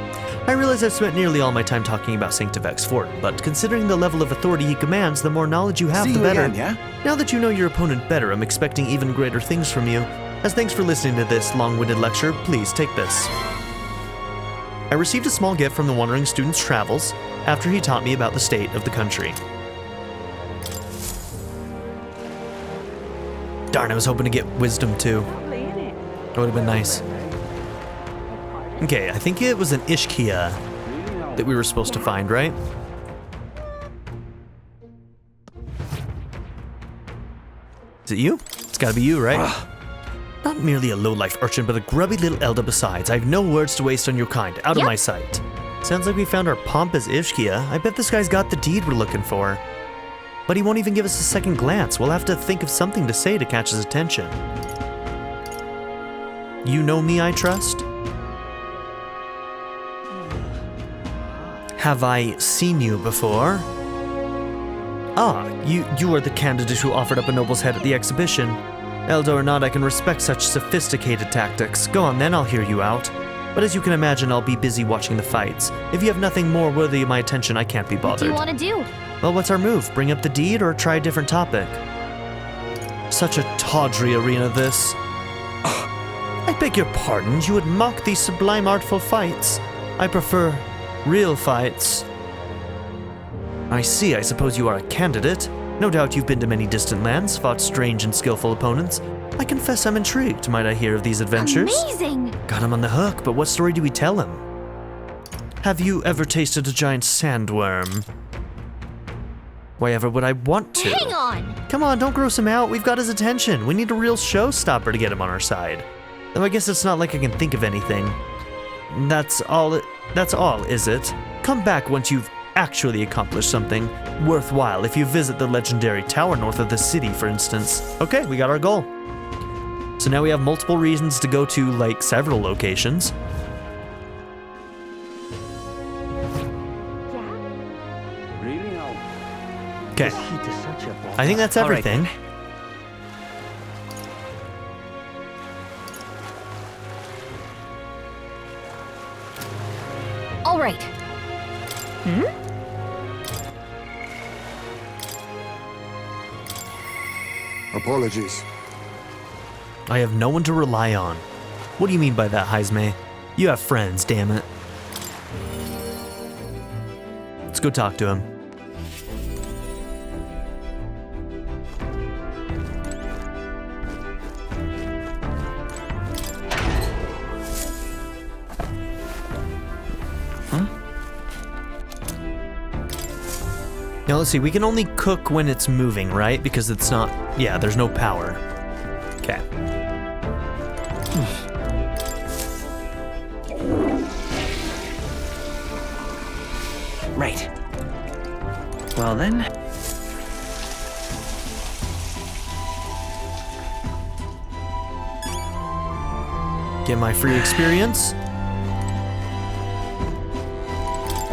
I realize I've spent nearly all my time talking about Sanctifex Forden, but considering the level of authority he commands, the more knowledge you have, See the you better. again, yeah? Now that you know your opponent better, I'm expecting even greater things from you. As thanks for listening to this long-winded lecture, please take this. I received a small gift from the Wandering Student's travels after he taught me about the state of the country. Darn, I was hoping to get wisdom too. That would have been nice. Okay, I think it was an Ishkia that we were supposed to find, right? Is it you? It's gotta be you, right? Not merely a low-life urchin, but a grubby little elder besides. I have no words to waste on your kind. Out of my sight. Sounds like we found our pompous Ishkia. I bet this guy's got the deed we're looking for. But he won't even give us a second glance. We'll have to think of something to say to catch his attention. You know me, I trust? Have I seen you before? Ah, you are the candidate who offered up a noble's head at the exhibition. Elder or not, I can respect such sophisticated tactics. Go on then, I'll hear you out. But as you can imagine, I'll be busy watching the fights. If you have nothing more worthy of my attention, I can't be bothered. What do you want to do? Well, what's our move? Bring up the deed or try a different topic? Such a tawdry arena, this. I beg your pardon, you would mock these sublime artful fights. I prefer real fights. I see, I suppose you are a candidate. No doubt you've been to many distant lands, fought strange and skillful opponents. I confess I'm intrigued. Might I hear of these adventures? Amazing! Got him on the hook, but what story do we tell him? Have you ever tasted a giant sandworm? Why ever would I want to? Hang on! Come on, don't gross him out. We've got his attention. We need a real showstopper to get him on our side. Though I guess it's not like I can think of anything. That's all, is it? Come back once you've actually accomplished something worthwhile. If you visit the legendary tower north of the city, for instance. Okay, we got our goal. So now we have multiple reasons to go to, like, several locations. Okay. I think that's everything. All right. Apologies. I have no one to rely on. What do you mean by that, Heisme? You have friends, damn it. Let's go talk to him. Now let's see, we can only cook when it's moving, right? Because it's not, yeah, there's no power. Okay. Right. Well then. Get my free experience.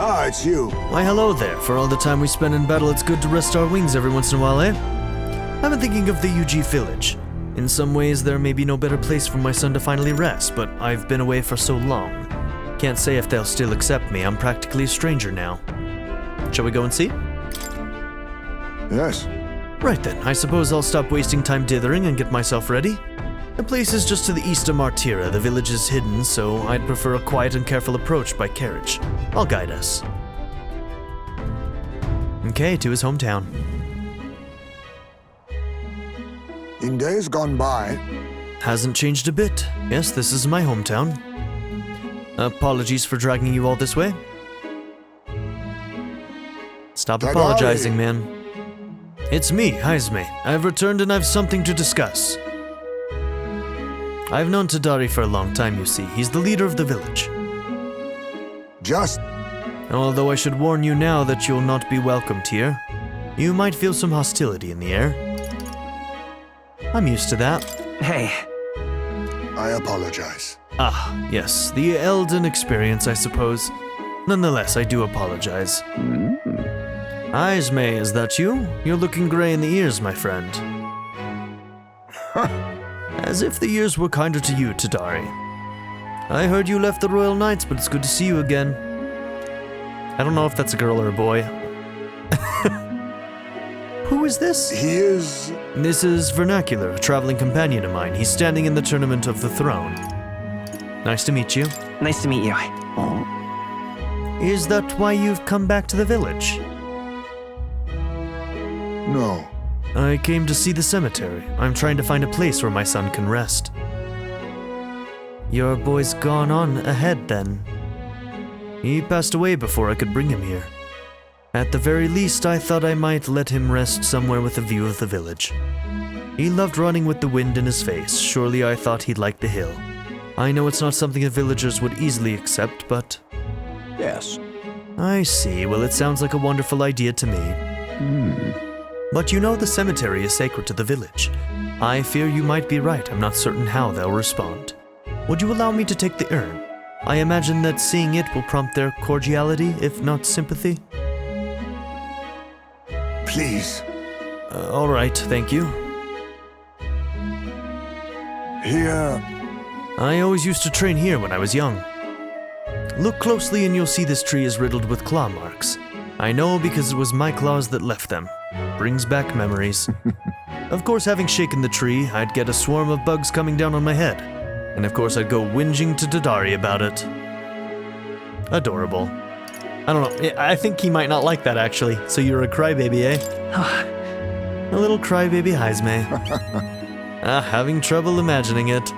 Ah, it's you. Why, hello there. For all the time we spend in battle, it's good to rest our wings every once in a while, eh? I've been thinking of the UG village. In some ways, there may be no better place for my son to finally rest, but I've been away for so long. Can't say if they'll still accept me. I'm practically a stranger now. Shall we go and see? Yes. Right then, I suppose I'll stop wasting time dithering and get myself ready. The place is just to the east of Martira. The village is hidden, so I'd prefer a quiet and careful approach by carriage. I'll guide us. Okay, to his hometown. In days gone by, Hasn't changed a bit. Yes, this is my hometown. Apologies for dragging you all this way. Stop Tadari. apologizing, man. It's me, Heisme. I've returned and I've something to discuss. I've known Tadari for a long time, you see. He's the leader of the village. just Although I should warn you now that you'll not be welcomed here. You might feel some hostility in the air. I'm used to that. Hey, I apologize. Ah, yes, the Elden experience, I suppose. Nonetheless, I do apologize. Heisme, is that you? You're looking gray in the ears, my friend. As if the years were kinder to you, Tadari. I heard you left the Royal Knights, but it's good to see you again. I don't know if that's a girl or a boy. Who is this? He is... This is Vernacular, a traveling companion of mine. He's standing in the Tournament of the Throne. Nice to meet you. nice to meet you. Is that why you've come back to the village? No. I came to see the cemetery. I'm trying to find a place where my son can rest. Your boy's gone on ahead, then. He passed away before I could bring him here. At the very least, I thought I might let him rest somewhere with a view of the village. He loved running with the wind in his face. Surely I thought he'd like the hill. I know it's not something the villagers would easily accept, but... Yes. I see. Well, it sounds like a wonderful idea to me. But you know the cemetery is sacred to the village. I fear you might be right. I'm not certain how they'll respond. Would you allow me to take the urn? I imagine that seeing it will prompt their cordiality, if not sympathy. Please. All right, thank you. Here. I always used to train here when I was young. Look closely and you'll see this tree is riddled with claw marks. I know because it was my claws that left them. Brings back memories. Of course, having shaken the tree, I'd get a swarm of bugs coming down on my head. And of course, I'd go whinging to Dodari about it. Adorable. I don't know, I think he might not like that actually. So you're a crybaby, eh? A little crybaby Heisme. Having trouble imagining it.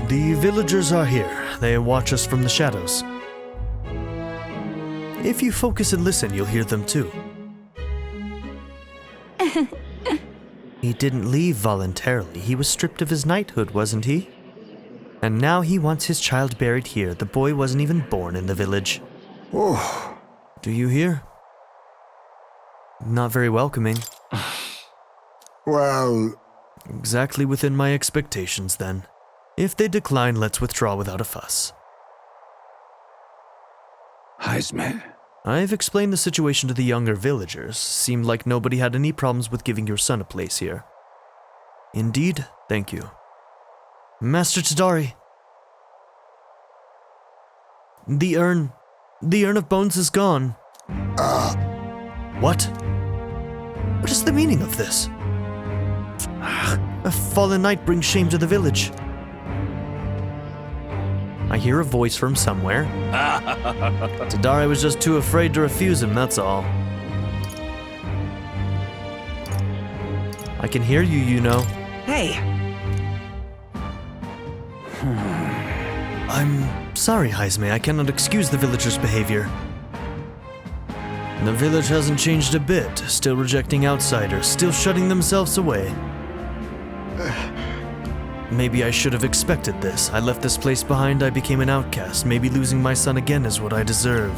The villagers are here. They watch us from the shadows. If you focus and listen, you'll hear them too. He didn't leave voluntarily. He was stripped of his knighthood, wasn't he? And now he wants his child buried here. The boy wasn't even born in the village. Oh. Do you hear? Not very welcoming. Well... Exactly within my expectations, then. If they decline, let's withdraw without a fuss. Heisme. I've explained the situation to the younger villagers. Seemed like nobody had any problems with giving your son a place here. Indeed, thank you. Master Tadari. The urn of bones is gone. What? What is the meaning of this? A fallen knight brings shame to the village. I hear a voice from somewhere. Tadari was just too afraid to refuse him, that's all. I can hear you, you know. Hey! I'm sorry, Heisme. I cannot excuse the villagers' behavior. The village hasn't changed a bit, still rejecting outsiders, still shutting themselves away. Maybe I should have expected this. I left this place behind, I became an outcast. Maybe losing my son again is what I deserve.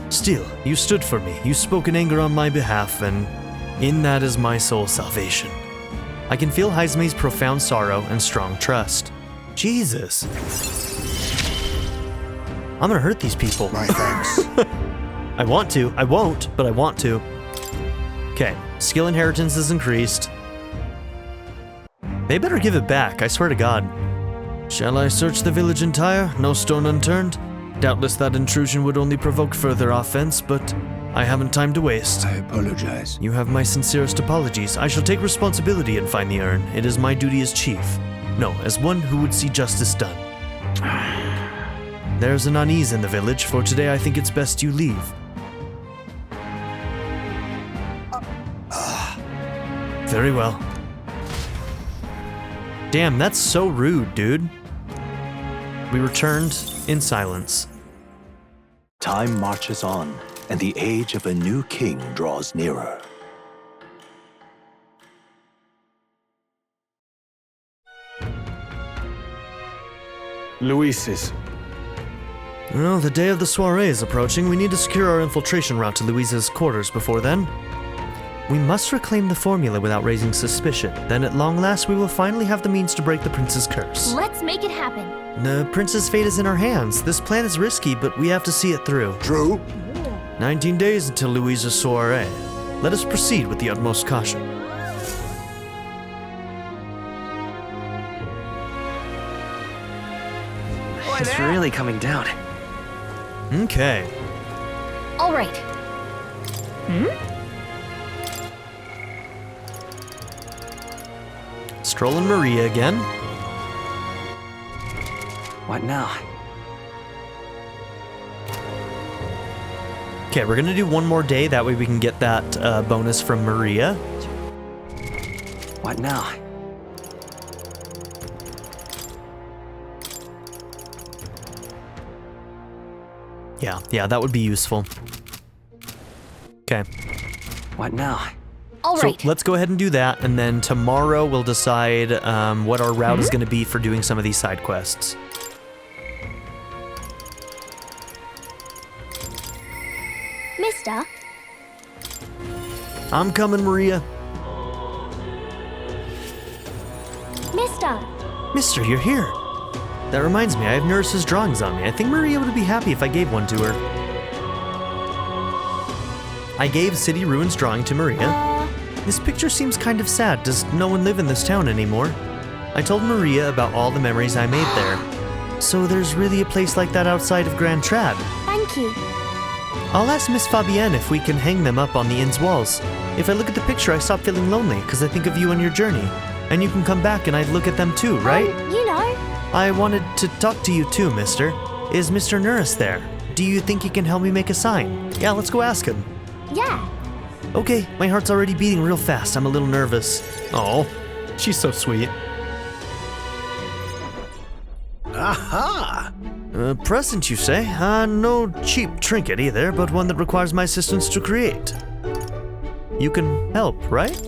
Still, you stood for me. You spoke in anger on my behalf, and in that is my soul's salvation. I can feel Heisme's profound sorrow and strong trust. Jesus. I'm gonna hurt these people. My thanks. I want to. I won't, but I want to. Okay, skill inheritance is increased. They better give it back, I swear to God. Shall I search the village entire? No stone unturned? Doubtless that intrusion would only provoke further offense, but I haven't time to waste. I apologize. You have my sincerest apologies. I shall take responsibility and find the urn. It is my duty as chief. No, as one who would see justice done. There's an unease in the village. For today, I think it's best you leave. Very well. Damn, that's so rude, dude. We returned in silence. Time marches on, and the age of a new king draws nearer. Luis's. Well, the day of the soiree is approaching. We need to secure our infiltration route to Louise's quarters before then. We must reclaim the formula without raising suspicion. Then at long last we will finally have the means to break the prince's curse. Let's make it happen. The prince's fate is in our hands. This plan is risky, but we have to see it through. True. 19 days until Louise's soiree. Let us proceed with the utmost caution. It's really coming down. Okay. All right. Strolling Maria again. What now? Okay, we're gonna do one more day. That way we can get that bonus from Maria. What now? Yeah, that would be useful. Okay. What now? All right. So let's go ahead and do that, and then tomorrow we'll decide what our route is going to be for doing some of these side quests. Mister? I'm coming, Maria. Mister? Mister, you're here. That reminds me, I have Nurse's drawings on me. I think Maria would be happy if I gave one to her. I gave City Ruins drawing to Maria. This picture seems kind of sad. Does no one live in this town anymore? I told Maria about all the memories I made there. So there's really a place like that outside of Grand Trad. Thank you. I'll ask Miss Fabienne if we can hang them up on the inn's walls. If I look at the picture, I stop feeling lonely because I think of you and your journey. And you can come back and I'd look at them too, right? You know. I wanted to talk to you too, mister. Is Mr. Nurse there? Do you think he can help me make a sign? Yeah, let's go ask him. Yeah. Okay, my heart's already beating real fast. I'm a little nervous. Oh, she's so sweet. Aha! A present, you say? No cheap trinket either, but one that requires my assistance to create. You can help, right?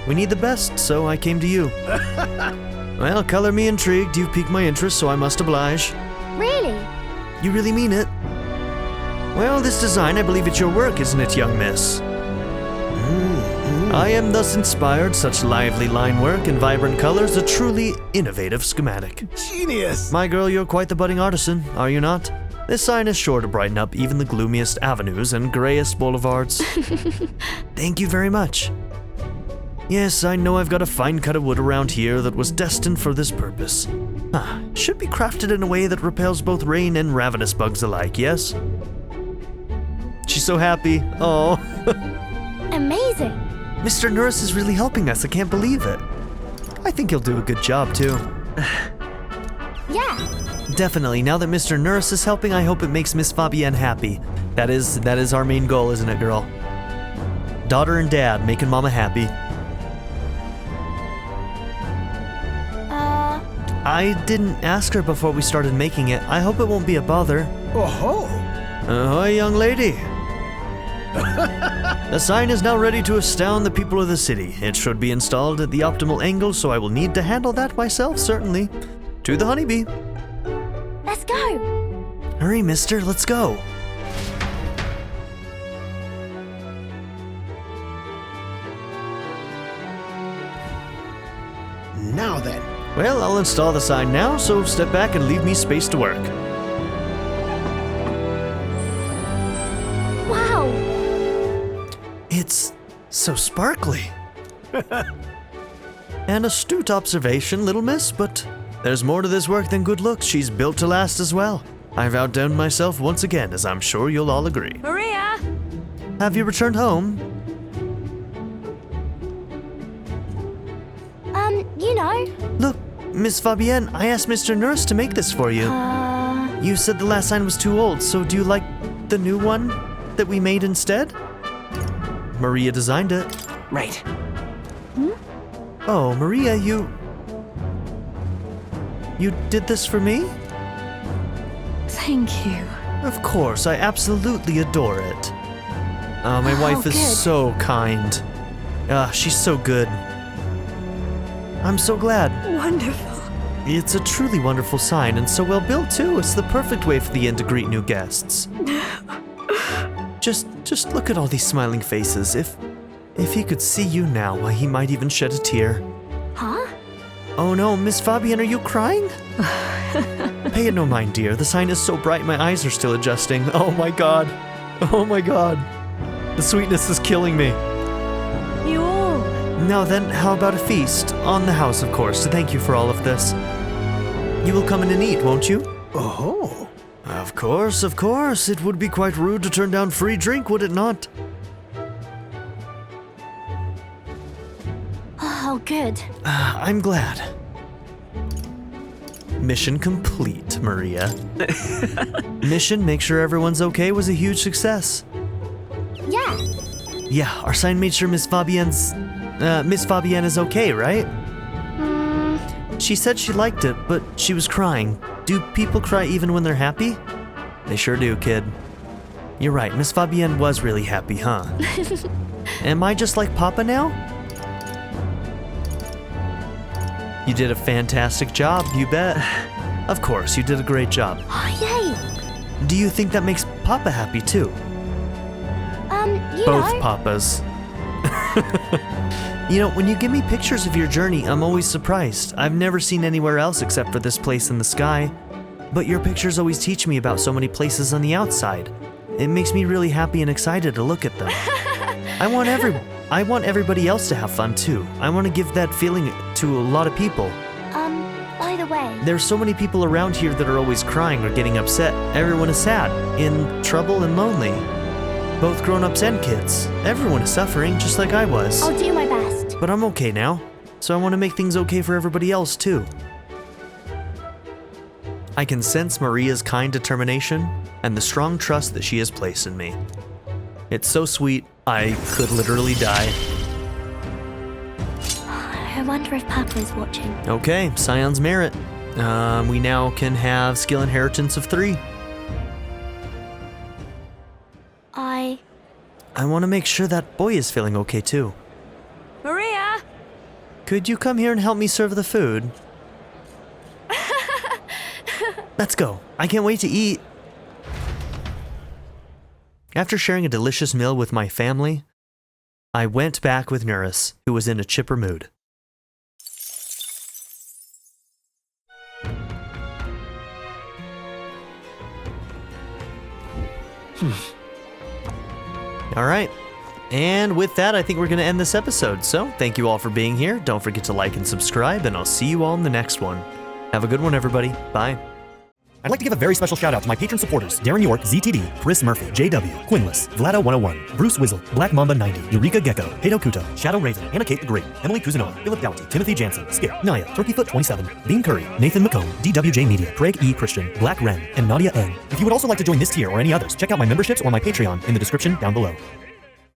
We need the best, so I came to you. Well, color me intrigued. You've piqued my interest, so I must oblige. Really? You really mean it? Well, this design, I believe it's your work, isn't it, young miss? I am thus inspired. Such lively line work and vibrant colors, a truly innovative schematic. Genius! My girl, you're quite the budding artisan, are you not? This sign is sure to brighten up even the gloomiest avenues and grayest boulevards. Thank you very much. Yes, I know I've got a fine cut of wood around here that was destined for this purpose. Should be crafted in a way that repels both rain and ravenous bugs alike, yes? She's so happy. Oh. Amazing. Mr. Nurse is really helping us. I can't believe it. I think he'll do a good job, too. Yeah. Definitely. Now that Mr. Nurse is helping, I hope it makes Miss Fabienne happy. That is our main goal, isn't it, girl? Daughter and dad making mama happy. I didn't ask her before we started making it. I hope it won't be a bother. Oh-ho! Ahoy, young lady. The sign is now ready to astound the people of the city. It should be installed at the optimal angle, so I will need to handle that myself, certainly. To the honeybee. Let's go. Hurry, mister, let's go. Now then. Well, I'll install the sign now, so step back and leave me space to work. Wow. It's so sparkly. An astute observation, little miss, but there's more to this work than good looks. She's built to last as well. I've outdone myself once again, as I'm sure you'll all agree. Maria! Have you returned home? You know. Look, Miss Fabienne, I asked Mr. Nurse to make this for you. You said the last sign was too old, so do you like the new one that we made instead? Maria designed it. Right. Oh, Maria, you did this for me? Thank you. Of course, I absolutely adore it. My wife is good. so kind. She's so good. I'm so glad. Wonderful. It's a truly wonderful sign, and so well built too. It's the perfect way for the inn to greet new guests. Just look at all these smiling faces. If he could see you now, why, he might even shed a tear. Huh? Oh no, Miss Fabienne, are you crying? Pay it no mind, dear. The sign is so bright my eyes are still adjusting. Oh my god. Oh my god. The sweetness is killing me. You all. Now then, how about a feast? On the house, of course, to thank you for all of this. You will come in and eat, won't you? Oh-ho! Of course, of course. It would be quite rude to turn down free drink, would it not? Oh, good. I'm glad. Mission complete, Maria. Mission, make sure everyone's okay, was a huge success. Yeah. Yeah, our sign made sure Miss Fabienne is okay, right? She said she liked it, but she was crying. Do people cry even when they're happy? They sure do, kid. You're right, Miss Fabienne was really happy, huh? Am I just like Papa now? You did a fantastic job, you bet. Of course, you did a great job. Oh, yay. Do you think that makes Papa happy too? You Both know. Papas. You know, when you give me pictures of your journey, I'm always surprised. I've never seen anywhere else except for this place in the sky. But your pictures always teach me about so many places on the outside. It makes me really happy and excited to look at them. I want everybody else to have fun too. I want to give that feeling to a lot of people. By the way. There's so many people around here that are always crying or getting upset. Everyone is sad, in trouble and lonely. Both grown-ups and kids. Everyone is suffering, just like I was. I'll do my best. But I'm okay now, so I want to make things okay for everybody else too. I can sense Maria's kind determination and the strong trust that she has placed in me. It's so sweet, I could literally die. I wonder if Papa is watching. Okay, Scion's merit. We now can have skill inheritance of 3. I want to make sure that boy is feeling okay too. Maria! Could you come here and help me serve the food? Let's go. I can't wait to eat. After sharing a delicious meal with my family, I went back with Nuris, who was in a chipper mood. All right. And with that, I think we're going to end this episode. So thank you all for being here. Don't forget to like and subscribe, and I'll see you all in the next one. Have a good one, everybody. Bye. I'd like to give a very special shout out to my patron supporters: Darren York, ZTD, Chris Murphy, JW, Quinless, Vlada101, Bruce Wizzle, Black Mamba 90, Eureka Gecko, Hato Kuto, Shadow Raven, Anna Kate the Great, Emily Kuzanoa, Philip Doughty, Timothy Jansen, Skip, Naya, Turkeyfoot 27, Bean Curry, Nathan McComb, DWJ Media, Craig E. Christian, Black Ren, and Nadia N. If you would also like to join this tier or any others, check out my memberships or my Patreon in the description down below.